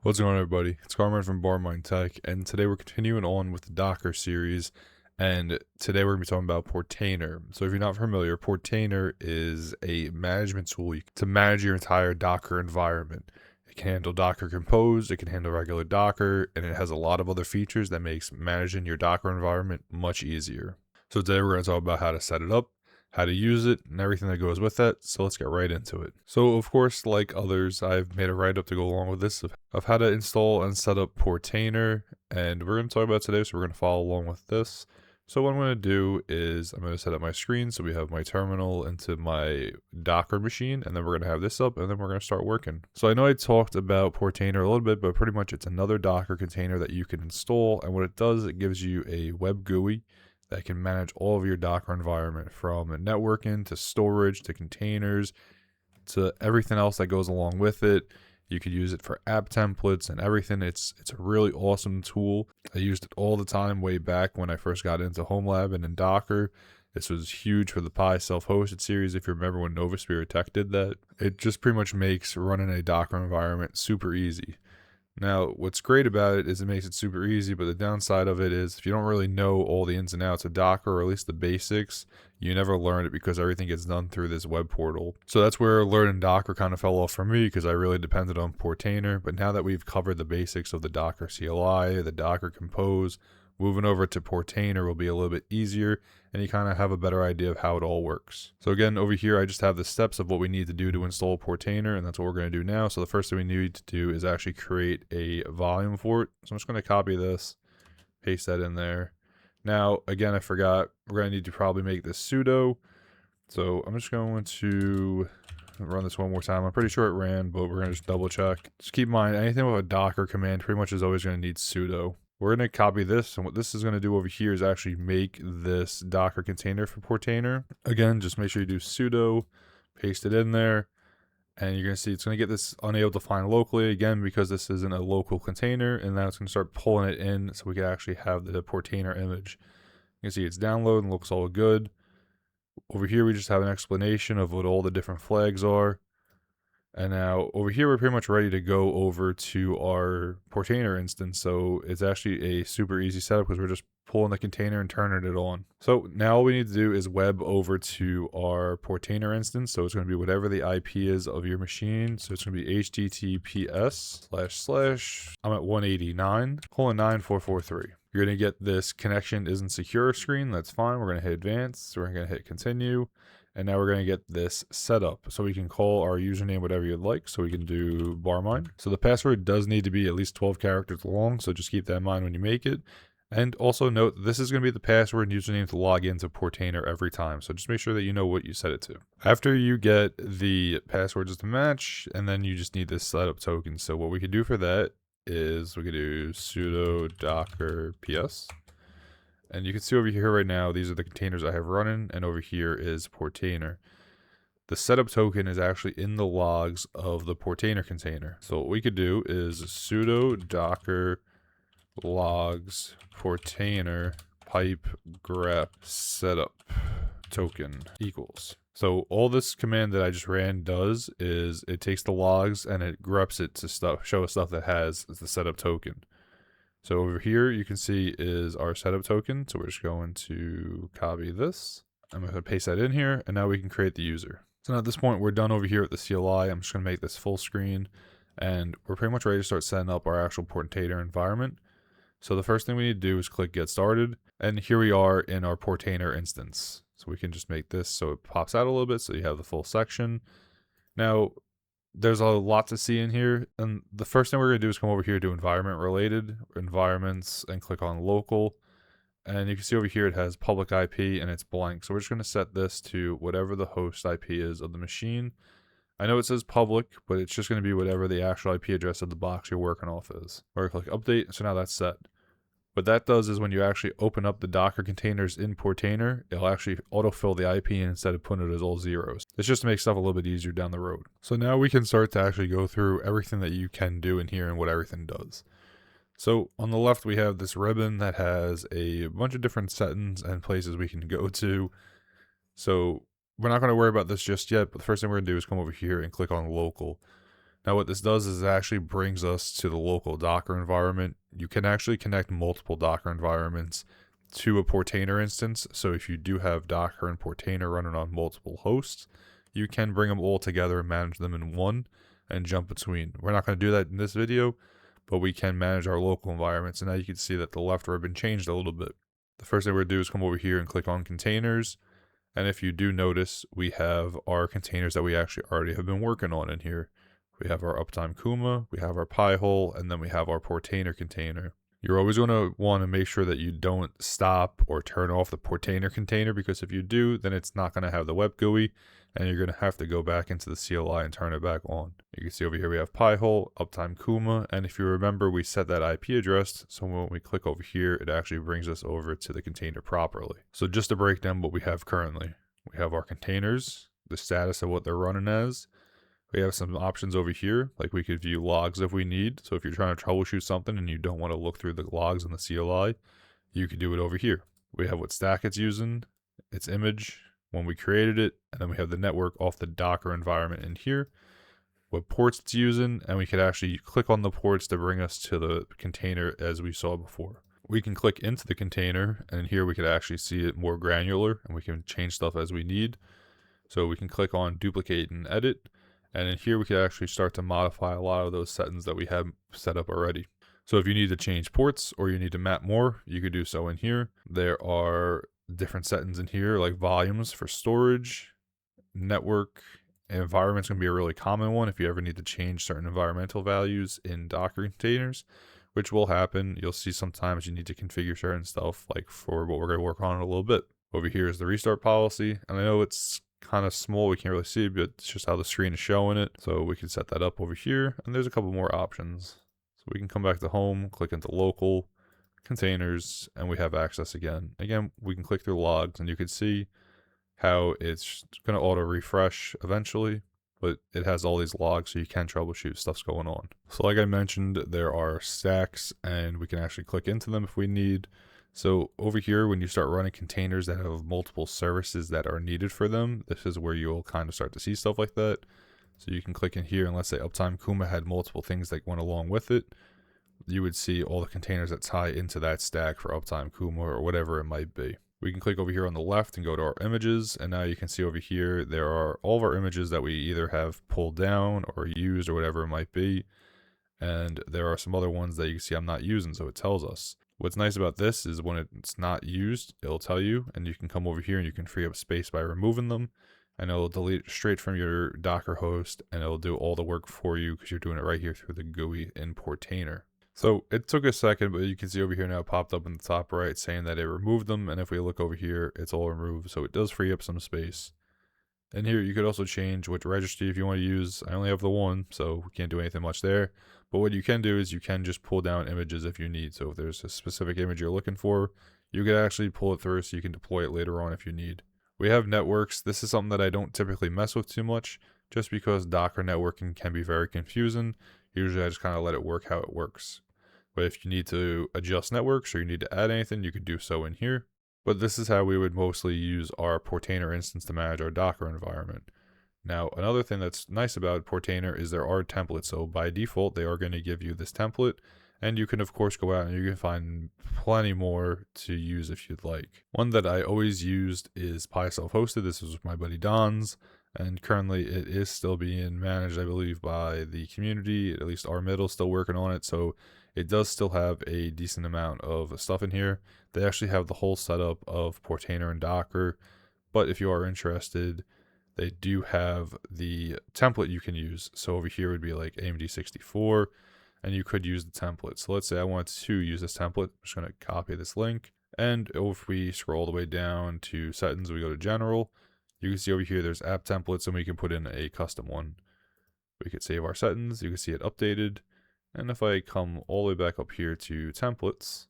What's going on, everybody? It's Carmen from Barmine Tech, and today we're continuing on with the Docker series. And today we're going to be talking about Portainer. So, if you're not familiar, Portainer is a management tool to manage your entire Docker environment. It can handle Docker Compose, it can handle regular Docker, and it has a lot of other features that makes managing your Docker environment much easier. So, today we're going to talk about how to set it up, how to use it, and everything that goes with that. So let's get right into it. So of course, like others, I've made a write-up to go along with this of how to install and set up Portainer, and we're going to talk about today, so we're going to follow along with this. So what I'm going to do is I'm going to set up my screen so we have my terminal into my Docker machine, and then we're going to have this up, and then we're going to start working. So I know I talked about Portainer a little bit, but pretty much it's another Docker container that you can install, and what it does, it gives you a web GUI that can manage all of your Docker environment, from networking to storage to containers to everything else that goes along with it. You could use it for app templates and everything. It's a really awesome tool. I used it all the time way back when I first got into HomeLab and in Docker. This was huge for the Pi self-hosted series. If you remember when Nova Spirit Tech did that, it just pretty much makes running a Docker environment super easy. Now, what's great about it is it makes it super easy, but the downside of it is if you don't really know all the ins and outs of Docker, or at least the basics, you never learn it because everything gets done through this web portal. So that's where learning Docker kind of fell off for me, because I really depended on Portainer. But now that we've covered the basics of the Docker CLI, the Docker Compose, moving over to Portainer will be a little bit easier, and you kind of have a better idea of how it all works. So again, over here, I just have the steps of what we need to do to install Portainer, and that's what we're going to do now. So the first thing we need to do is actually create a volume for it. So I'm just going to copy this, paste that in there. Now, again, I forgot, we're going to need to probably make this sudo. So I'm just going to run this one more time. I'm pretty sure it ran, but we're going to just double check. Just keep in mind, anything with a Docker command pretty much is always going to need sudo. We're going to copy this, and what this is going to do over here is actually make this Docker container for Portainer. Again, just make sure you do sudo, paste it in there, and you're going to see it's going to get this unable to find locally, again, because this isn't a local container, and now it's going to start pulling it in so we can actually have the Portainer image. You can see it's downloading, looks all good. Over here, we just have an explanation of what all the different flags are. And now over here, we're pretty much ready to go over to our Portainer instance. So it's actually a super easy setup because we're just pulling the container and turning it on. So now all we need to do is web over to our Portainer instance. So it's going to be whatever the IP is of your machine. So it's going to be https:// I'm at 189:9443. You're going to get this connection isn't secure screen. That's fine. We're going to hit advanced. We're going to hit continue. And now we're going to get this set up. So we can call our username whatever you'd like. So we can do barmine. So the password does need to be at least 12 characters long. So just keep that in mind when you make it. And also note, this is going to be the password and username to log into Portainer every time. So just make sure that you know what you set it to. After you get the passwords to match, and then you just need this setup token. So what we could do for that is we could do sudo docker ps. And you can see over here right now, these are the containers I have running, and over here is Portainer. The setup token is actually in the logs of the Portainer container. So what we could do is sudo docker logs Portainer pipe grep setup token equals. So all this command that I just ran does is it takes the logs and it greps it to show us stuff that has the setup token. So over here, you can see is our setup token. So we're just going to copy this. I'm going to paste that in here, and now we can create the user. So now at this point, we're done over here with the CLI. I'm just going to make this full screen, and we're pretty much ready to start setting up our actual Portainer environment. So the first thing we need to do is click Get Started, and here we are in our Portainer instance. So we can just make this so it pops out a little bit so you have the full section. Now, there's a lot to see in here, and the first thing we're going to do is come over here to environment related environments and click on local, and you can see over here it has public IP and it's blank. So we're just going to set this to whatever the host IP is of the machine. I know it says public, but it's just going to be whatever the actual IP address of the box you're working off is. We're going to click update. So now that's set. What that does is when you actually open up the Docker containers in Portainer, it'll actually autofill the IP instead of putting it as all zeros. It's just to make stuff a little bit easier down the road. So now we can start to actually go through everything that you can do in here and what everything does. So on the left, we have this ribbon that has a bunch of different settings and places we can go to. So we're not going to worry about this just yet, but the first thing we're going to do is come over here and click on local. Now what this does is it actually brings us to the local Docker environment. You can actually connect multiple Docker environments to a Portainer instance. So if you do have Docker and Portainer running on multiple hosts, you can bring them all together and manage them in one and jump between. We're not going to do that in this video, but we can manage our local environments. And now you can see that the left ribbon changed a little bit. The first thing we're going to do is come over here and click on containers. And if you do notice, we have our containers that we actually already have been working on in here. We have our Uptime Kuma, we have our Pi-hole, and then we have our Portainer container. You're always going to want to make sure that you don't stop or turn off the Portainer container, because if you do, then it's not going to have the web GUI, and you're going to have to go back into the CLI and turn it back on. You can see over here we have Pi-hole, Uptime Kuma, and if you remember, we set that IP address, so when we click over here, it actually brings us over to the container properly. So just to break down what we have currently, we have our containers, the status of what they're running as. We have some options over here, like we could view logs if we need. So if you're trying to troubleshoot something and you don't want to look through the logs in the CLI, you could do it over here. We have what stack it's using, its image, when we created it, and then we have the network off the Docker environment in here, what ports it's using, and we could actually click on the ports to bring us to the container as we saw before. We can click into the container, and here we could actually see it more granular, and we can change stuff as we need. So we can click on duplicate and edit. And in here, we can actually start to modify a lot of those settings that we have set up already. So if you need to change ports or you need to map more, you could do so in here. There are different settings in here, like volumes for storage, network, and environment's going to be a really common one if you ever need to change certain environmental values in Docker containers, which will happen. You'll see sometimes you need to configure certain stuff, like for what we're going to work on in a little bit. Over here is the restart policy, and I know it's kind of small, we can't really see, but it's just how the screen is showing it. So we can set that up over here, and there's a couple more options. So we can come back to home, click into local, containers, and we have access again. Again, we can click through logs, and you can see how it's going to auto refresh eventually, but it has all these logs so you can troubleshoot stuff's going on. So like I mentioned, there are stacks, and we can actually click into them if we need. So over here, when you start running containers that have multiple services that are needed for them, this is where you'll kind of start to see stuff like that. So you can click in here, and let's say Uptime Kuma had multiple things that went along with it. You would see all the containers that tie into that stack for Uptime Kuma or whatever it might be. We can click over here on the left and go to our images, and now you can see over here there are all of our images that we either have pulled down or used or whatever it might be. And there are some other ones that you can see I'm not using, so it tells us. What's nice about this is when it's not used, it'll tell you, and you can come over here and you can free up space by removing them, and it'll delete it straight from your Docker host, and it'll do all the work for you because you're doing it right here through the GUI in Portainer. So it took a second, but you can see over here now it popped up in the top right saying that it removed them, and if we look over here, it's all removed, so it does free up some space. And here you could also change which registry if you want to use. I only have the one, so we can't do anything much there. But what you can do is you can just pull down images if you need. So if there's a specific image you're looking for, you can actually pull it through so you can deploy it later on if you need. We have networks. This is something that I don't typically mess with too much, just because Docker networking can be very confusing. Usually I just kind of let it work how it works. But if you need to adjust networks or you need to add anything, you could do so in here. But this is how we would mostly use our Portainer instance to manage our Docker environment. Now, another thing that's nice about Portainer is there are templates. So by default, they are going to give you this template. And you can, of course, go out and you can find plenty more to use if you'd like. One that I always used is Pi Self-Hosted. This was my buddy Don's. And currently it is still being managed, I believe, by the community. At least our middle still working on it. So it does still have a decent amount of stuff in here. They actually have the whole setup of Portainer and Docker. But if you are interested, they do have the template you can use. So over here would be like AMD 64, and you could use the template. So let's say I want to use this template. I'm just going to copy this link. And if we scroll all the way down to settings, we go to general. You can see over here there's app templates, and we can put in a custom one. We could save our settings. You can see it updated. And if I come all the way back up here to templates,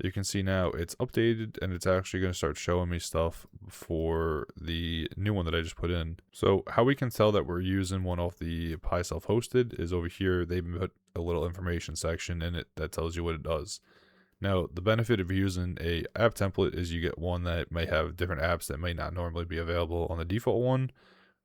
you can see now it's updated, and it's actually going to start showing me stuff for the new one that I just put in. So how we can tell that we're using one off the Pi Self-Hosted is over here. They put a little information section in it that tells you what it does. Now, the benefit of using a app template is you get one that may have different apps that may not normally be available on the default one,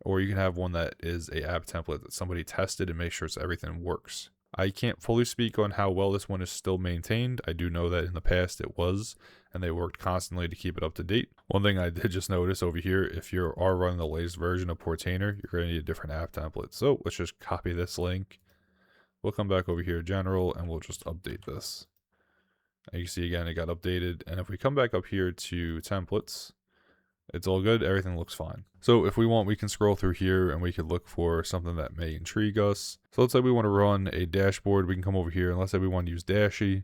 or you can have one that is a app template that somebody tested and make sure everything works. I can't fully speak on how well this one is still maintained. I do know that in the past it was, and they worked constantly to keep it up to date. One thing I did just notice over here, if you are running the latest version of Portainer, you're going to need a different app template. So let's just copy this link. We'll come back over here, general, and we'll just update this. And you can see again, it got updated. And if we come back up here to templates, it's all good. Everything looks fine. So if we want, we can scroll through here and we could look for something that may intrigue us. So let's say we want to run a dashboard. We can come over here, and let's say we want to use Dashy.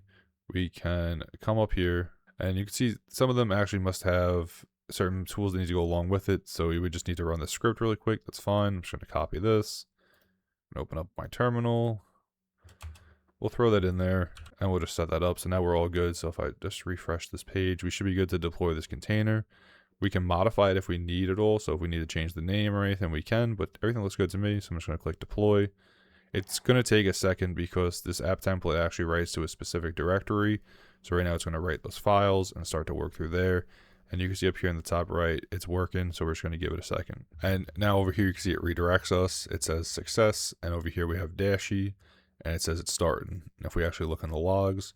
We can come up here, and you can see some of them actually must have certain tools that need to go along with it. So you would just need to run the script really quick. That's fine. I'm just going to copy this and open up my terminal. We'll throw that in there and we'll just set that up. So now we're all good. So if I just refresh this page, we should be good to deploy this container. We can modify it if we need it all. So if we need to change the name or anything, we can, but everything looks good to me. So I'm just going to click deploy. It's going to take a second because this app template actually writes to a specific directory. So right now it's going to write those files and start to work through there. And you can see up here in the top right, it's working. So we're just going to give it a second. And now over here, you can see it redirects us. It says success. And over here we have Dashy, and it says it's starting. And if we actually look in the logs,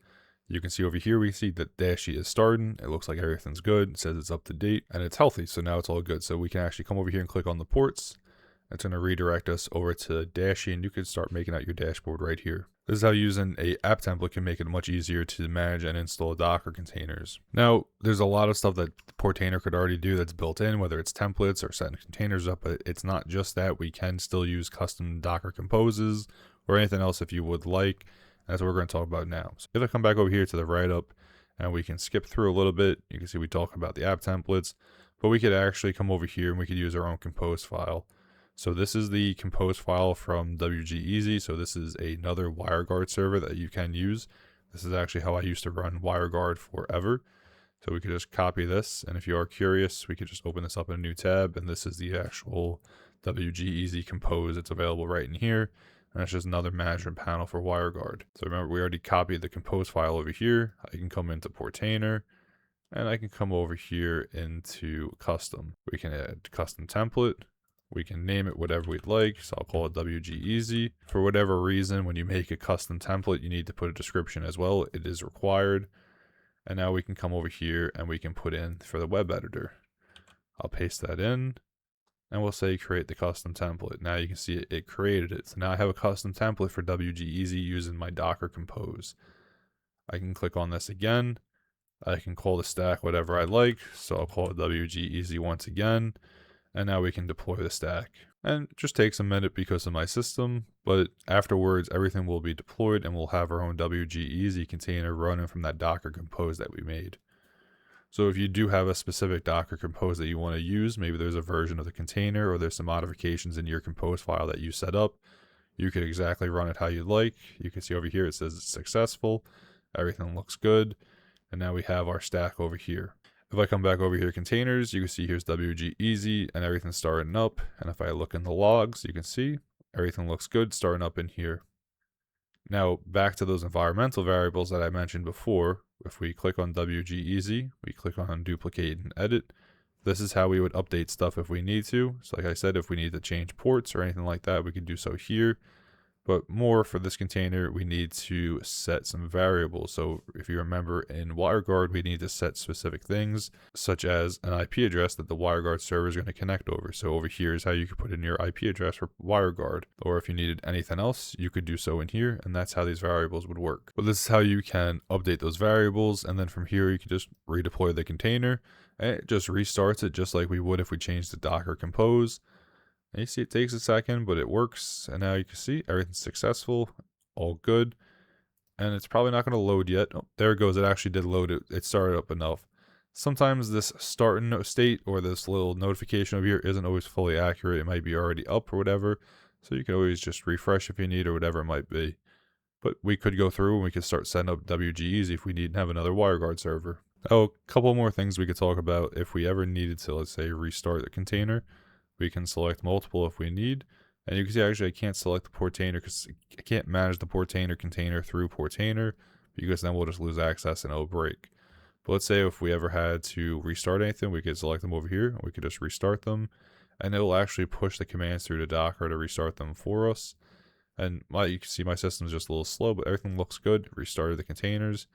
you can see over here, we see that Dashy is starting. It looks like everything's good. It says it's up to date and it's healthy. So now it's all good. So we can actually come over here and click on the ports. It's going to redirect us over to Dashy, and you can start making out your dashboard right here. This is how using a app template can make it much easier to manage and install Docker containers. Now, there's a lot of stuff that Portainer could already do that's built in, whether it's templates or setting containers up, but it's not just that. We can still use custom Docker composes or anything else if you would like. That's what we're going to talk about now. So if I come back over here to the write-up, and we can skip through a little bit, you can see we talk about the app templates, but we could actually come over here and we could use our own compose file. So this is the compose file from WGEasy. So this is another WireGuard server that you can use. This is actually how I used to run WireGuard forever. So we could just copy this, and if you are curious, we could just open this up in a new tab, and this is the actual WGEasy compose. It's available right in here, and it's just another management panel for WireGuard. So remember, we already copied the compose file over here. I can come into Portainer, and I can come over here into custom. We can add custom template. We can name it whatever we'd like, so I'll call it WGEasy. For whatever reason, when you make a custom template, you need to put a description as well. It is required. And now we can come over here and we can put in for the web editor. I'll paste that in, and we'll say create the custom template. Now you can see it created it. So now I have a custom template for WGEasy using my Docker Compose. I can click on this again. I can call the stack whatever I like. So I'll call it WGEasy once again. And now we can deploy the stack. And it just takes a minute because of my system, but afterwards everything will be deployed and we'll have our own WGEasy container running from that Docker Compose that we made. So if you do have a specific Docker Compose that you want to use, maybe there's a version of the container or there's some modifications in your Compose file that you set up, you could exactly run it how you like. You can see over here it says it's successful, everything looks good, and now we have our stack over here. If I come back over here, containers, you can see here's WGEasy and everything's starting up. And if I look in the logs, you can see everything looks good starting up in here. Now back to those environmental variables that I mentioned before. If we click on WGEasy, we click on duplicate and edit. This is how we would update stuff if we need to. So like I said, if we need to change ports or anything like that, we could do so here. But more for this container, we need to set some variables. So if you remember in WireGuard, we need to set specific things, such as an IP address that the WireGuard server is going to connect over. So over here is how you could put in your IP address for WireGuard. Or if you needed anything else, you could do so in here, and that's how these variables would work. But this is how you can update those variables, and then from here you can just redeploy the container, and it just restarts it just like we would if we changed the Docker Compose. And you see it takes a second, but it works. And now you can see everything's successful, all good. And it's probably not going to load yet. Oh, there it goes. It actually did load it. It started up enough. Sometimes this starting state or this little notification over here isn't always fully accurate. It might be already up or whatever. So you can always just refresh if you need or whatever it might be. But we could go through and we could start setting up WGEasy if we need to have another WireGuard server. Oh, a couple more things we could talk about if we ever needed to, let's say, restart the container. We can select multiple if we need. And you can see actually I can't select the Portainer because I can't manage the Portainer container through Portainer because then we'll just lose access and it'll break. But let's say if we ever had to restart anything, we could select them over here and we could just restart them. and it'll actually push the commands through to Docker to restart them for us. And you can see my system's just a little slow, but everything looks good. Restarted the containers.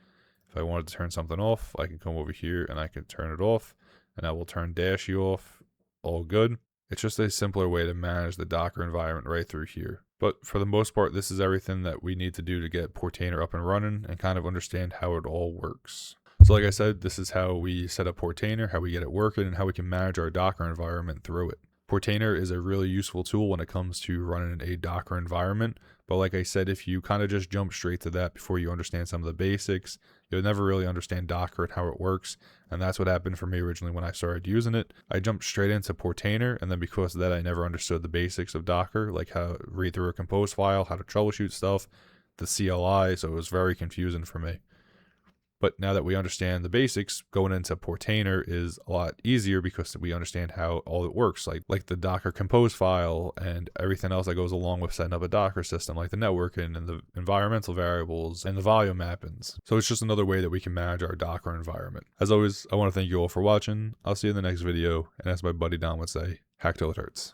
If I wanted to turn something off, I can come over here and I can turn it off, and I will turn Dashy off. All good. It's just a simpler way to manage the Docker environment right through here. But for the most part, this is everything that we need to do to get Portainer up and running and kind of understand how it all works. So like I said, this is how we set up Portainer, how we get it working, and how we can manage our Docker environment through it. Portainer is a really useful tool when it comes to running a Docker environment. But like I said, if you kind of just jump straight to that before you understand some of the basics, you'll never really understand Docker and how it works. And that's what happened for me originally when I started using it. I jumped straight into Portainer, and then because of that, I never understood the basics of Docker, like how to read through a compose file, how to troubleshoot stuff, the CLI, so it was very confusing for me. But now that we understand the basics, going into Portainer is a lot easier because we understand how all it works, like the Docker compose file and everything else that goes along with setting up a Docker system, like the networking and the environmental variables and the volume mappings. So it's just another way that we can manage our Docker environment. As always, I want to thank you all for watching. I'll see you in the next video, and as my buddy Don would say, hack till it hurts.